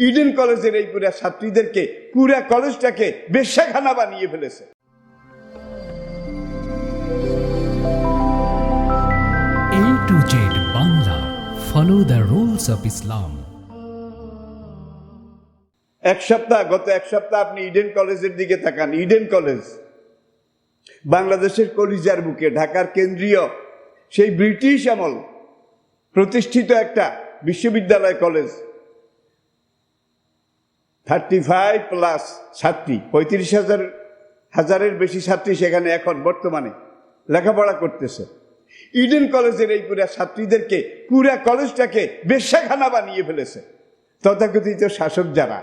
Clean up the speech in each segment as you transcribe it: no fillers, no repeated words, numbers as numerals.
Eden কলেজের এই পুরা ছাত্রীদেরকে, পুরা কলেজটাকে বেশ্যাখানা বানিয়ে ফেলেছে। A to Z Bangla, follow the rules of Islam. গত এক সপ্তাহ আপনি ইডেন কলেজের দিকে তাকান। ইডেন কলেজ বাংলাদেশের কলিজার বুকে, ঢাকার কেন্দ্রীয় সেই ব্রিটিশ আমল প্রতিষ্ঠিত একটা বিশ্ববিদ্যালয় কলেজ। 35+ ছাত্রী, 35,000-এর বেশি ছাত্রী সেখানে এখন বর্তমানে লেখাপড়া করতেছে। ইডেন কলেজের এই পুরা ছাত্রীদেরকে, পুরা কলেজটাকে বেশ্যাখানা বানিয়ে ফেলেছে তথাকথিত শাসক যারা,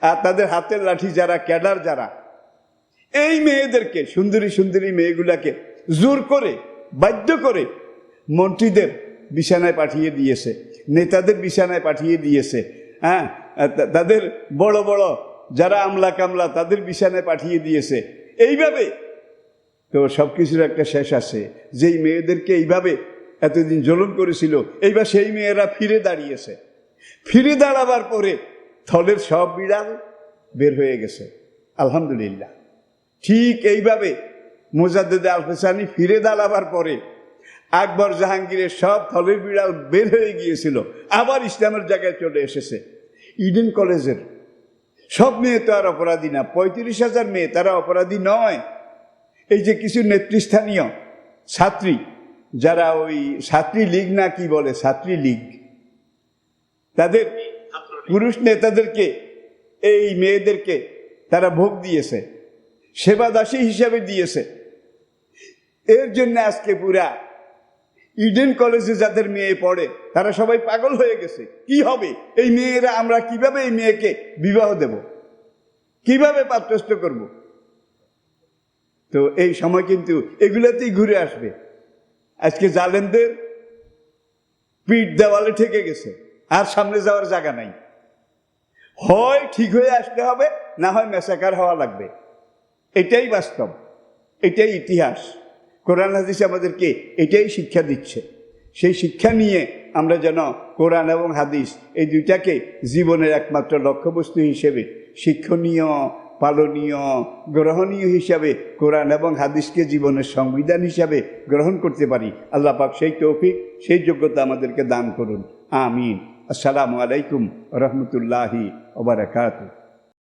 আর তাদের হাতের লাঠি যারা, ক্যাডার যারা। এই মেয়েদেরকে, সুন্দরী সুন্দরী মেয়েগুলাকে জোর করে, বাধ্য করে মন্ত্রীদের বিছানায় পাঠিয়ে দিয়েছে, নেতাদের বিছানায় পাঠিয়ে দিয়েছে, হ্যাঁ, তাদের বড় বড় যারা আমলা কামলা তাদের বিছানায় পাঠিয়ে দিয়েছে। এইভাবে তো সব কিছুর একটা শেষ আছে। যেই মেয়েদেরকে এইভাবে এতদিন জুলুম করেছিল, এইবার সেই মেয়েরা ফিরে দাঁড়িয়েছে। ফিরে দাঁড়াবার পরে থলের সব বিড়াল বের হয়ে গেছে, আলহামদুলিল্লাহ। ঠিক এইভাবে মোজাদ্দেদে আল-হোসানি ফিরে দাঁড়াবার পরে আকবর জাহাঙ্গীরের সব থলের বিড়াল বের হয়ে গিয়েছিল, আবার ইসলামের জায়গায় চলে এসেছে। ইডেন কলেজের সব মেয়ে তো আর অপরাধী না, 35,000 মেয়ে তারা অপরাধী নয়। এই যে কিছু নেতৃস্থানীয় ছাত্রী, যারা ওই ছাত্রী লীগ না কি বলে, ছাত্রী লীগ, তাদের পুরুষ নেতাদেরকে, এই মেয়েদেরকে তারা ভোগ দিয়েছে, সেবাদাসী হিসাবে দিয়েছে। এর জন্য আজকে পুরা ইডেন কলেজে যাদের মেয়ে পড়ে তারা সবাই পাগল হয়ে গেছে। কি হবে এই মেয়েরা, আমরা কিভাবে এই মেয়েকে বিবাহ দেব, কিভাবে পাত্রস্থ করব? তো এই সময় কিন্তু এগুলাতেই ঘুরে আসবে। আজকে জালেমদের পিঠ দেওয়ালে ঠেকে গেছে, আর সামনে যাওয়ার জায়গা নাই। হয় ঠিক হয়ে আসতে হবে, না হয় মেসাকার হওয়া লাগবে। এটাই বাস্তব, এটাই ইতিহাস। কোরআন হাদিস আমাদেরকে এটাই শিক্ষা দিচ্ছে। সেই শিক্ষা নিয়ে আমরা যেন কোরআন এবং হাদিস এই দুইটাকে জীবনের একমাত্র লক্ষ্যবস্তু হিসেবে, শিক্ষণীয়, পালনীয়, গ্রহণীয় হিসাবে কোরআন এবং হাদিসকে জীবনের সংবিধান হিসাবে গ্রহণ করতে পারি। আল্লাহ পাক সেই তৌফিক, সেই যোগ্যতা আমাদেরকে দান করুন। আমিন। আসসালামু আলাইকুম রহমতুল্লাহি ওয়া বারাকাতুহু।